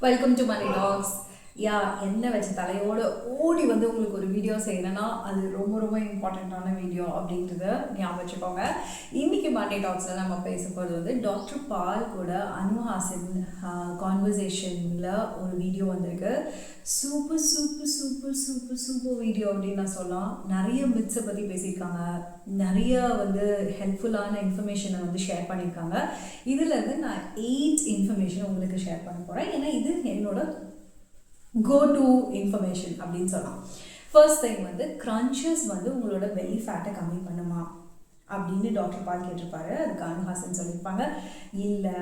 Welcome to money tax. என்ன வச்ச தலையோட ஓடி வந்து உங்களுக்கு ஒரு வீடியோ செய்யணும்னா அது ரொம்ப ரொம்ப இம்பார்ட்டண்ட்டான வீடியோ அப்படின்றத ஞாபகம் வச்சுக்கோங்க. இன்றைக்கி மணி டாக்ஸில் நம்ம பேச போகிறது வந்து டாக்டர் பால் கூட அனுஹாசின் கான்வர்சேஷனில் ஒரு வீடியோ வந்திருக்கு. Super super super super super video அப்படின்னு நான் சொல்லலாம். நிறைய மித்ஸை பற்றி பேசியிருக்காங்க, நிறைய வந்து ஹெல்ப்ஃபுல்லான இன்ஃபர்மேஷனை வந்து ஷேர் பண்ணியிருக்காங்க. இதில் இருந்து நான் 8 இன்ஃபர்மேஷன் உங்களுக்கு ஷேர் பண்ண போகிறேன். ஏன்னா இது என்னோட கோ டு இன்ஃபர்மேஷன் அப்படின்னு சொல்லலாம். ஃபர்ஸ்ட் திங் வந்து க்ரன்ச்சஸ் வந்து உங்களோட பெல்லி ஃபேட்டை கம்மி பண்ணுமா அப்படின்னு டாக்டர் பால் கேட்டிருப்பாரு. அதுக்கு அனுஹாசின் சொல்லியிருப்பாங்க, இல்லை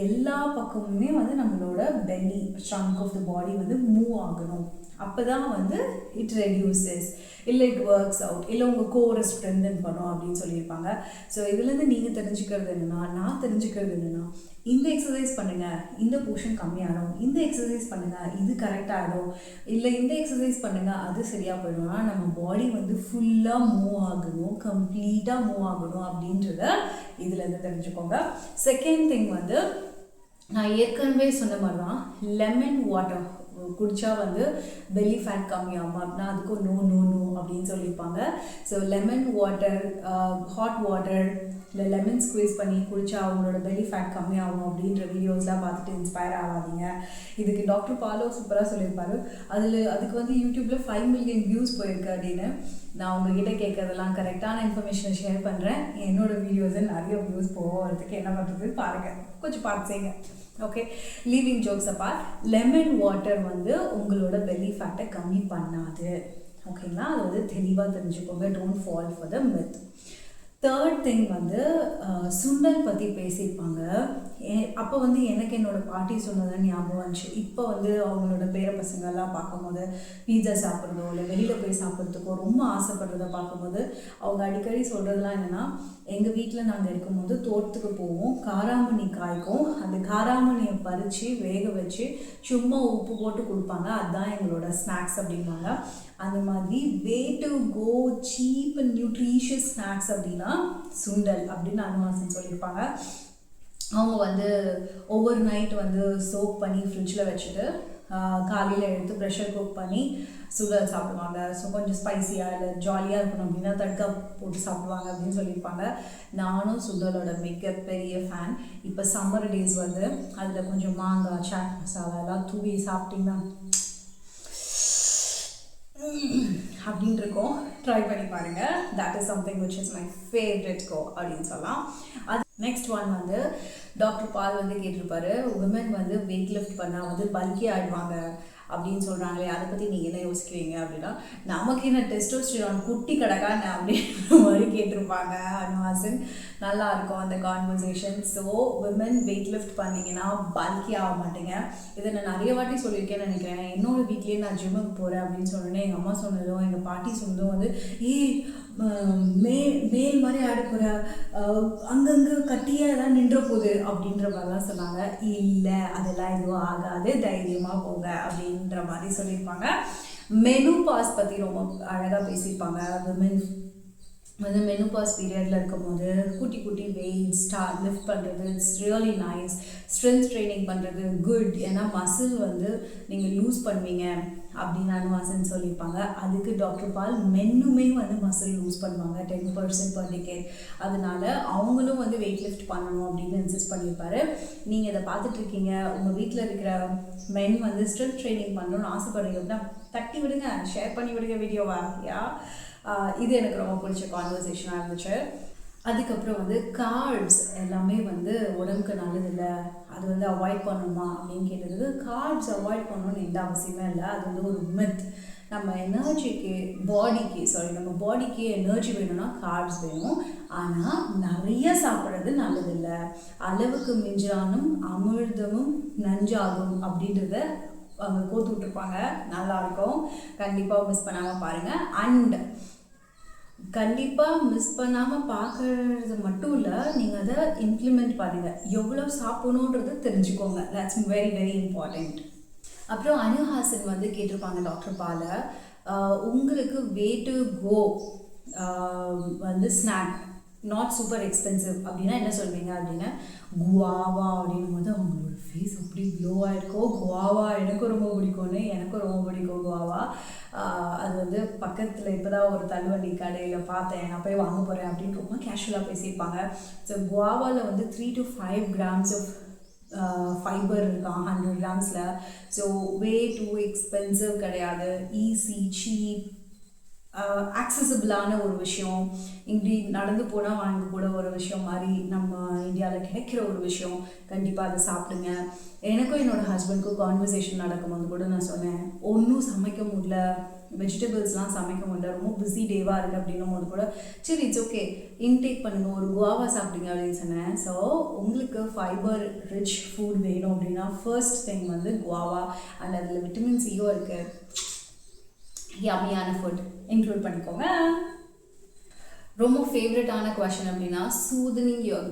எல்லா பக்கமுமே வந்து நம்மளோட பெல்லி ட்ரங்க் ஆஃப் த பாடி வந்து மூவ் ஆகணும், அப்போ தான் வந்து இட் ரெடியூசஸ், இல்லை இட் ஒர்க்ஸ் அவுட், இல்லை உங்கள் கோரை ஸ்ட்ரென்தன் பண்ணும் அப்படின்னு சொல்லியிருப்பாங்க. ஸோ இதுலேருந்து நீங்கள் தெரிஞ்சுக்கிறது என்னென்னா, நான் தெரிஞ்சுக்கிறது என்னென்னா, இந்த எக்ஸசைஸ் பண்ணுங்கள் இந்த போர்ஷன் கம்மியாகும், இந்த எக்ஸசைஸ் பண்ணுங்கள் இது கரெக்டாகிடும், இல்லை இந்த எக்ஸசைஸ் பண்ணுங்கள் அது சரியாக போயிடும்னா நம்ம பாடி வந்து ஃபுல்லாக மூவ் ஆகணும், கம்ப்ளீட்டாக மூவ் ஆகணும் அப்படின்றத இதுலேருந்து தெரிஞ்சுக்கோங்க. செகண்ட் திங் வந்து நான் ஏற்கனவே சொன்ன மாதிரி தான், லெமன் வாட்டர் குடித்தா வந்து பெல்லி ஃபேட் கம்மியாகும் அப்படின்னா அதுக்கு நோ நோ நோ அப்படின்னு சொல்லியிருப்பாங்க. So lemon water, hot water இல்லை லெமன் ஸ்குவீஸ் பண்ணி குடித்தா அவங்களோட பெல்லி ஃபேட் கம்மியாகும் அப்படின்ற வீடியோஸ்லாம் பார்த்துட்டு இன்ஸ்பயர் ஆகாதீங்க. இதுக்கு டாக்டர் பாலோ சூப்பராக சொல்லியிருப்பாரு. அதுக்கு வந்து யூடியூப்பில் 5 மில்லியன் வியூஸ் போயிருக்கு அப்படின்னு. நான் உங்ககிட்ட கேட்கறதெல்லாம் கரெக்டான இன்ஃபர்மேஷனை ஷேர் பண்ணுறேன். என்னோடய வீடியோஸை நிறைய வியூஸ் போகிறதுக்கு என்ன பண்ணுறது பாருங்கள், கொஞ்சம் பார்த்து செய்யுங்க. Okay, leaving jokes apart, lemon water வந்து உங்களோட பெல்லி ஃபேட்டை கம்மி பண்ணாது. ஓகேங்களா, அது வந்து தெளிவாக தெரிஞ்சுக்கோங்க. Don't fall for the myth. Third thing வந்து சுண்டல் பற்றி பேசியிருப்பாங்க. அப்போ வந்து எனக்கு என்னோடய பாட்டி சொன்னதான் ஞாபகம் வந்துச்சு. இப்போ வந்து அவங்களோட பேர பசங்கள்லாம் பார்க்கும்போது பீஸா சாப்பிட்றதோ இல்லை வெளியில் போய் சாப்பிட்றதுக்கோ ரொம்ப ஆசைப்படுறத பார்க்கும்போது அவங்க அடிக்கடி சொல்கிறதுலாம் என்னென்னா, எங்கள் வீட்டில் நாங்கள் இருக்கும்போது தோட்டத்துக்கு போவோம், காராமணி காய்க்கும், அந்த காராமணியை பறித்து வேக வச்சு சும்மா உப்பு போட்டு கொடுப்பாங்க, அதுதான் எங்களோட ஸ்நாக்ஸ் அப்படிம்பாங்க. அந்த மாதிரி way to go cheap and nutritious snacks அப்படின்னா சுண்டல் அப்படின்னு அனுஹாசின் சொல்லியிருப்பாங்க. அவங்க வந்து ஓவர் நைட் வந்து சோப் பண்ணி ஃப்ரிட்ஜில் வச்சுட்டு காலையில் எடுத்து ப்ரெஷர் குக் பண்ணி சுண்டல் சாப்பிடுவாங்க. ஸோ கொஞ்சம் ஸ்பைஸியாக இல்லை ஜாலியாக இருக்கணும் அப்படின்னா தடுக்கா போட்டு சாப்பிடுவாங்க அப்படின்னு சொல்லியிருப்பாங்க. நானும் சுண்டலோட மிகப்பெரிய ஃபேன். இப்போ சம்மர் டேஸ் வந்து அதில் கொஞ்சம் மாங்காய், சாட் மசாலா எல்லாம் தூவி சாப்பிட்டிங்கன்னா அப்படின்னு இருக்கும். ட்ரை பண்ணி பாருங்கள். That is something which is my favourite go அப்படின்னு சொல்லலாம். அது நெக்ஸ்ட் ஒன் வந்து டாக்டர் பால் வந்து கேட்டிருப்பாரு, உமன் வந்து வெயிட் லிஃப்ட் பண்ணால் வந்து பல்கி ஆகிடுவாங்க அப்படின்னு சொல்கிறாங்களே, அதை பற்றி நீங்கள் என்ன யோசிக்கிறீங்க அப்படின்னா, நமக்கு என்ன டெஸ்டோஸ்டிரான் குட்டி கிடக்கான்னு அப்படின்ற மாதிரி கேட்டிருப்பாங்க அனுஹாசின். நல்லாயிருக்கும் அந்த conversation. So women weight lift பண்ணிங்கன்னா பல்கி ஆக மாட்டேங்க. இதை நான் நிறைய வாட்டி சொல்லியிருக்கேன்னு நினைக்கிறேன். என்னோடய வீட்லேயே நான் ஜிம்முக்கு போகிறேன் அப்படின்னு சொன்னோன்னே எங்கள் அம்மா சொன்னதும் எங்கள் பாட்டி சொன்னதும் வந்து மேல் மாதிரி ஆடுப்புற அங்கங்கே கட்டியாக எதாவது நின்ற போகுது அப்படின்ற மாதிரிலாம் சொன்னாங்க. இல்லை அதெல்லாம் எதுவும் ஆகாது, தைரியமாக போங்க அப்படின்ற மாதிரி சொல்லியிருப்பாங்க. மெனுபாஸ் பற்றி ரொம்ப அழகாக பேசியிருப்பாங்க. விமன் வந்து மெனுபாஸ் பீரியடில் இருக்கும்போது குட்டி குட்டி வெயிட் லிஃப்ட் பண்ணுறது it's really nice. Strength training பண்ணுறது குட், ஏன்னா மசில் வந்து நீங்கள் லூஸ் பண்ணுவீங்க அப்படின்னு அனுஹாசின் சொல்லியிருப்பாங்க. அதுக்கு டாக்டர் பால் மென்னுமே வந்து மசில் லூஸ் பண்ணுவாங்க 10% per decade. அதனால அவங்களும் வந்து வெயிட் லிஃப்ட் பண்ணணும் அப்படின்னு இன்சிஸ்ட் பண்ணியிருப்பாரு. நீங்கள் இதை பார்த்துட்ருக்கீங்க, உங்கள் வீட்டில் இருக்கிற மென் வந்து ஸ்ட்ரென்த் ட்ரைனிங் பண்ணணும்னு ஆசைப்படுறீங்க அப்படின்னா தட்டி விடுங்க, ஷேர் பண்ணி விடுங்க வீடியோவா. இது எனக்கு ரொம்ப பிடிச்ச கான்வர்சேஷனாக இருந்துச்சு. அதுக்கப்புறம் வந்து கார்ப்ஸ் எல்லாமே வந்து உடம்புக்கு நல்லதில்லை, அது வந்து அவாய்ட் பண்ணணுமா அப்படின்னு கேட்டதுக்கு, கார்ப்ஸ் அவாய்ட் பண்ணணும்னு எந்த அவசியமே இல்லை, அது வந்து ஒரு மித். நம்ம எனர்ஜிக்கு நம்ம பாடிக்கு எனர்ஜி வேணும்னா கார்ப்ஸ் வேணும். ஆனால் நிறைய சாப்பிட்றது நல்லதில்லை, அளவுக்கு மிஞ்சானும் அமிர்தமும் நஞ்சாகும் அப்படின்றத அவங்க கோத்து விட்டுருப்பாங்க. நல்லாயிருக்கும், கண்டிப்பாக மிஸ் பண்ணாமல் பாருங்கள். அண்ட் கண்டிப்பாக மிஸ் பண்ணாமல் பார்க்குறது மட்டும் இல்லை, நீங்கள் அதை இம்ப்ளிமெண்ட் பண்ணுங்கள். எவ்வளோ சாப்பிடணுன்றது தெரிஞ்சுக்கோங்க. That's very very important. அப்புறம் அனுஹாசின் வந்து கேட்டிருப்பாங்க டாக்டர் பாலை, உங்களுக்கு வே டு கோ வந்து ஸ்நாக் நாட் சூப்பர் எக்ஸ்பென்சிவ் அப்படின்னா என்ன சொல்வீங்க அப்படின்னா குவாவா அப்படின்னும் போது அவங்களோட ஃபேஸ் அப்படி க்ளோ ஆகிருக்கும். குவாவா எனக்கும் ரொம்ப பிடிக்கும்னு, எனக்கும் ரொம்ப பிடிக்கும் குவாவா. அது வந்து பக்கத்தில் இப்போ தான் ஒரு தள்ளுவண்டி கடையில் பார்த்தேன், நான் போய் வாங்க போகிறேன் அப்படின்னு ரொம்ப கேஷுவலாக பேசியிருப்பாங்க. ஸோ குவாவாவில் வந்து 3 to 5 grams ஆஃப் ஃபைபர் இருக்கான் 100 grams. ஸோ வே டூ எக்ஸ்பென்சிவ் கிடையாது, ஈஸி, சீப், ஆக்சசிபிளான ஒரு விஷயம். இப்படி நடந்து போனால் வாங்கக்கூட ஒரு விஷயம் மாதிரி நம்ம இந்தியாவில் கிடைக்கிற ஒரு விஷயம். கண்டிப்பாக அதை சாப்பிடுங்க. எனக்கும் என்னோடய ஹஸ்பண்டுக்கும் கான்வர்சேஷன் நடக்கும்போது கூட நான் சொன்னேன், ஒன்றும் சமைக்க முடியல, வெஜிடபிள்ஸ்லாம் சமைக்க முடியல, ரொம்ப பிஸி டேவாக இருக்குது அப்படின்னும் போது கூட சரி இட்ஸ் ஓகே இன்டேக் பண்ணுங்கள், ஒரு குவாவா சாப்பிடுங்க அப்படின்னு சொன்னேன். ஸோ உங்களுக்கு ஃபைபர் ரிச் ஃபுட் வேணும் அப்படின்னா ஃபர்ஸ்ட் திங் வந்து குவாவா. அண்ட் அதில் விட்டமின் சியும் இருக்குது. யம்மியான ஃபுட் இன்க்ளூட் பண்ணிக்கோங்க. ரொம்ப ஃபேவரட்டான கொஷன் அப்படின்னா சூதனிங் யுவர்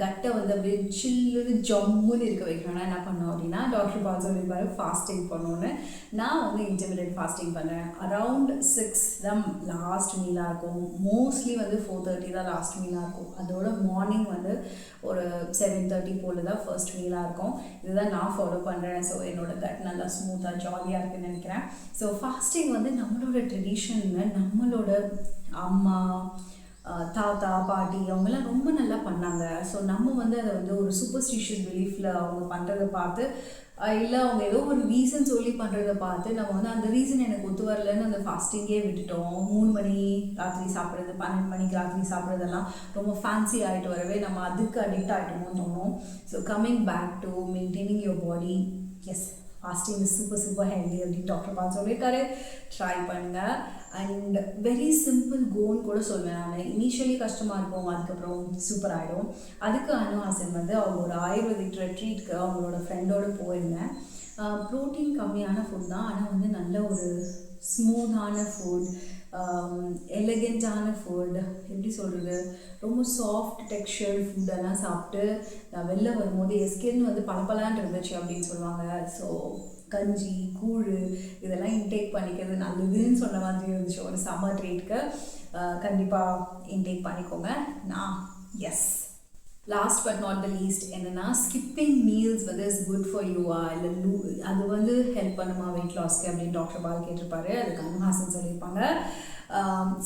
கட்டை வந்து அப்படியே சில்லுன்னு ஜம்முன்னு இருக்க வைக்கணும்னா என்ன பண்ணோம் அப்படின்னா டாக்டர் பால் சொல்லியிருப்பாரு ஃபாஸ்டிங் பண்ணோன்னு. நான் வந்து இன்டர்மீடியட் ஃபாஸ்டிங் பண்ணுறேன். அரவுண்ட் 6 தான் லாஸ்ட் மீலாக இருக்கும். மோஸ்ட்லி வந்து 4:30 தான் லாஸ்ட் மீலாக இருக்கும். அதோட மார்னிங் வந்து ஒரு 7:30 போல் தான் ஃபர்ஸ்ட் மீலாக இருக்கும். இதுதான் நான் ஃபாலோ பண்ணுறேன். ஸோ என்னோட கட் நல்லா ஸ்மூத்தாக ஜாலியாக இருக்குன்னு நினைக்கிறேன். ஸோ ஃபாஸ்டிங் வந்து நம்மளோட ட்ரெடிஷன்னு நம்மளோட அம்மா, தாத்தா, பாட்டி அவங்கெல்லாம் ரொம்ப நல்லா பண்ணாங்க. ஸோ நம்ம வந்து அதை வந்து ஒரு சூப்பர்ஸ்டிஷியஸ் பிலீஃபில் அவங்க பண்ணுறதை பார்த்து, இல்லை அவங்க ஏதோ ஒரு ரீசன் சொல்லி பண்ணுறதை பார்த்து நம்ம வந்து அந்த ரீசன் எனக்கு ஒத்து வரலன்னு அந்த ஃபாஸ்டிங்கே விட்டுட்டோம். 3 மணி ராத்திரி சாப்பிட்றது, 12 மணிக்கு ராத்திரி சாப்பிட்றதெல்லாம் ரொம்ப ஃபேன்சி ஆகிட்டு வரவே நம்ம அதுக்கு அடிக்ட் ஆகிட்டோமோன்னு தோணும். So coming back to maintaining your body, yes fasting is super healthy அப்படின்னு டாக்டர் பால் சொல்லியிருக்காரு. ட்ரை பண்ணுங்கள். அண்ட் வெரி சிம்பிள் கோன்னு கூட சொல்வேன் நான். இனிஷியலி கஷ்டமாக இருக்கும், அதுக்கப்புறம் சூப்பர் ஆகிடும். அதுக்கு அனுஹாசன் வந்து அவங்க ஒரு ஆயுர்வேதிக் ட்ரீட்க்கு அவங்களோட ஃப்ரெண்டோடு போயிருந்தேன். ப்ரோட்டீன் கம்மியான ஃபுட் தான், ஆனால் வந்து நல்ல ஒரு ஸ்மூத்தான ஃபுட், எலகெண்ட்டான ஃபுட், எப்படி சொல்கிறது, ரொம்ப சாஃப்ட் டெக்ஸ்சர்டு ஃபுட்டெல்லாம் சாப்பிட்டு நான் வெளில வரும்போது எஸ்கின் வந்து பளபளன்னு இருந்துச்சு அப்படின்னு சொல்லுவாங்க. ஸோ கஞ்சி, கூழ் இதெல்லாம் இன்டேக் பண்ணிக்கிறது நல்லதுன்னு சொன்ன மாதிரி இருந்துச்சு ஒரு சம்மர் ட்ரீட்க்கு. கண்டிப்பாக இன்டேக் பண்ணிக்கோங்க. நான் as last but not the least என்னென்னா ஸ்கிப்பிங் மீல்ஸ் வந்து இஸ் குட் ஃபார் யூவா, இல்லை அது வந்து ஹெல்ப் பண்ணுமா வெயிட் லாஸ்க்கு அப்படின்னு டாக்டர் பால் கேட்டிருப்பாரு. அதுக்கு அனுஹாசன் சொல்லியிருப்பாங்க.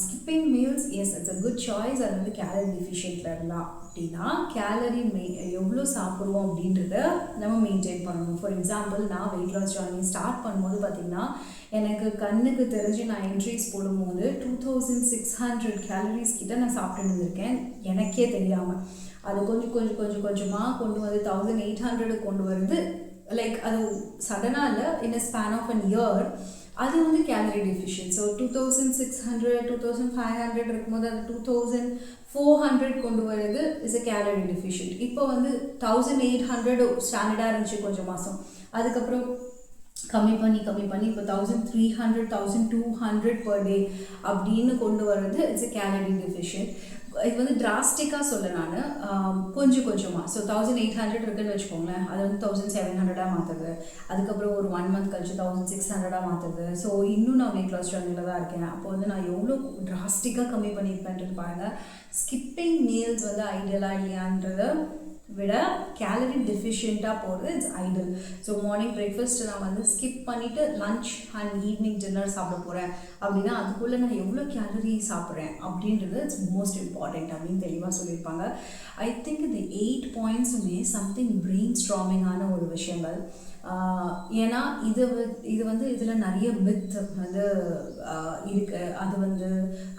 Skipping meals S it's a good choice. அது வந்து கேலரி டிஃபிஷியன்ட்டில் இருந்தால் அப்படின்னா கேலரி எவ்வளோ சாப்பிடுவோம் அப்படின்றத நம்ம மெயின்டைன் பண்ணணும். ஃபார் எக்ஸாம்பிள் நான் வெயிட் லாஸ் ஜர்னி ஸ்டார்ட் பண்ணும்போது பார்த்திங்கன்னா எனக்கு கண்ணுக்கு தெரிஞ்சு நான் என்ட்ரிஸ் போடும்போது 2600 கேலரிஸ் கிட்ட நான் சாப்பிட்டு இருந்திருக்கேன் எனக்கே தெரியாமல். அது கொஞ்சமாக கொண்டு வந்து 1800 கொண்டு வருது. லைக் அது சடனாக இல்லை, in a span of an year அது வந்து கேலரி டெஃபிஷியன்ட். ஸோ 2600 2500 இருக்கும்போது அது 2400 கொண்டு வருது இஸ் அ கேலரி டெஃபிஷியன்ட். இப்போ வந்து 1800 ஸ்டாண்டர்டாக இருந்துச்சு கொஞ்சம் மாதம், அதுக்கப்புறம் கம்மி பண்ணி இப்போ 1300 1200 பர் டே அப்படின்னு கொண்டு வர்றது இட்ஸ் அ கேலரி டெஃபிஷியன்ட். இது வந்து டிராஸ்டிக்காக சொல்ல நான் கொஞ்சமாக. ஸோ 1800 இருக்குன்னு வச்சுக்கோங்களேன், அது வந்து 1700 மாற்றுது. அதுக்கப்புறம் ஒரு 1 month கழிச்சு 1600 மாற்றுது. ஸோ இன்னும் நான் வெயிட் லாஸ் ஜர்னியில் தான் இருக்கேன். அப்போ வந்து நான் எவ்வளோ டிராஸ்டிக்காக கம்மி பண்ணியிருப்பேன்ட்டு பாருங்கள். ஸ்கிப்பிங் மீல்ஸ் வந்து ஐடியலாக இல்லையான்றதை விட கேலரி டெஃபிஷியண்ட்டாக போகிறது it's ideal. So morning breakfast நான் வந்து ஸ்கிப் பண்ணிவிட்டு லன்ச் அண்ட் ஈவினிங் டின்னர் சாப்பிட போகிறேன் அப்படின்னா அதுக்குள்ளே நான் எவ்வளோ கேலரி சாப்பிட்றேன் அப்படின்றது இட்ஸ் மோஸ்ட் இம்பார்ட்டண்ட் அப்படின்னு தெளிவாக சொல்லியிருப்பாங்க. ஐ திங்க் இந்த 8 பாயிண்ட்ஸுமே சம்திங் பிரெயின் ஸ்ட்ராமிங்கான ஒரு விஷயங்கள். ஏன்னா இது வந்து இதில் நிறைய மித் வந்து இருக்குது. அது வந்து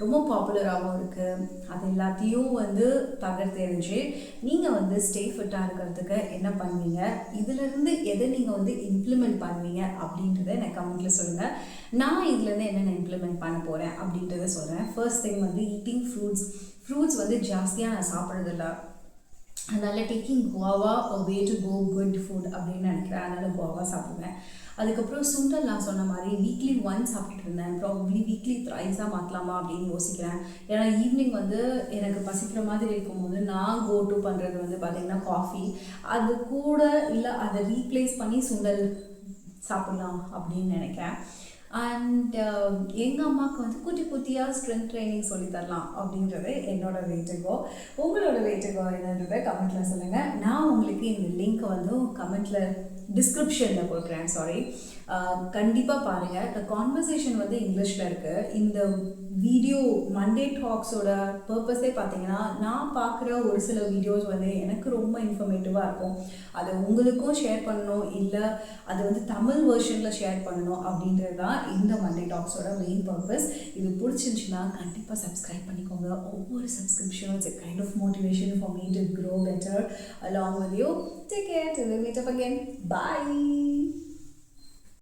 ரொம்ப பாப்புலராகவும் இருக்குது. அது எல்லாத்தையும் வந்து தகர்த்தெறிஞ்சு நீங்கள் வந்து ஸ்டே ஃபிட்டாக இருக்கிறதுக்கு என்ன பண்ணுவீங்க, இதிலேருந்து எதை நீங்கள் வந்து இம்ப்ளிமெண்ட் பண்ணுவீங்க அப்படின்றத எனக்கு கமெண்ட்டில் சொல்லுங்கள். நான் இதுலேருந்து என்னென்ன இம்ப்ளிமெண்ட் பண்ண போகிறேன் அப்படின்றத சொல்கிறேன். ஃபர்ஸ்ட் திங் வந்து ஈட்டிங் ஃப்ரூட்ஸ் வந்து ஜாஸ்தியாக நான் சாப்பிட்றதில்ல. அதனால் taking guava way to go good food அப்படின்னு நினைக்கிறேன். அதனால் குவாவா சாப்பிடுவேன். அதுக்கப்புறம் சுண்டல் நான் சொன்ன மாதிரி வீக்லி 1 சாப்பிட்டுட்டு இருந்தேன். ப்ராபப்ளி வீக்லி 3 மாற்றலாமா அப்படின்னு யோசிக்கிறேன். ஏன்னா ஈவினிங் வந்து எனக்கு பசிக்கிற மாதிரி இருக்கும்போது நான் கோ டு பண்ணுறது வந்து பார்த்திங்கன்னா காஃபி. அது கூட இல்லை அதை ரீப்ளேஸ் பண்ணி சுண்டல் சாப்பிட்லாம் அப்படின்னு நினைக்கிறேன். அண்ட் எங்கள் அம்மாவுக்கு வந்து குட்டி குட்டியாக ஸ்ட்ரென்த் ட்ரைனிங் சொல்லித்தரலாம் அப்படின்றது என்னோட வேட்டுகோ. உங்களோட வேட்டுகோ என்னன்றதை கமெண்ட்டில் சொல்லுங்கள். நான் உங்களுக்கு இந்த லிங்க் வந்து கமெண்ட்டில் டிஸ்கிரிப்ஷனில் கொடுக்குறேன். சாரி, கண்டிப்பாக பாருங்கள். இந்த கான்வர்சேஷன் வந்து இங்கிலீஷில் இருக்குது. இந்த வீடியோ மண்டே டாக்ஸோட பர்பஸே பார்த்தீங்கன்னா, நான் பார்க்குற ஒரு சில வீடியோஸ் வந்து எனக்கு ரொம்ப இன்ஃபர்மேட்டிவாக இருக்கும். அதை உங்களுக்கும் ஷேர் பண்ணணும், இல்லை அது வந்து தமிழ் வெர்ஷனில் ஷேர் பண்ணணும் அப்படின்றது தான் இந்த மண்டே டாக்ஸோட மெயின் பர்பஸ். இது பிடிச்சிருந்துச்சுன்னா கண்டிப்பாக சப்ஸ்கிரைப் பண்ணிக்கோங்க. ஒவ்வொரு சப்ஸ்கிரிப்ஷனும் it's a kind of motivation for me to grow better along with you. Take care till we meet up again. Bye.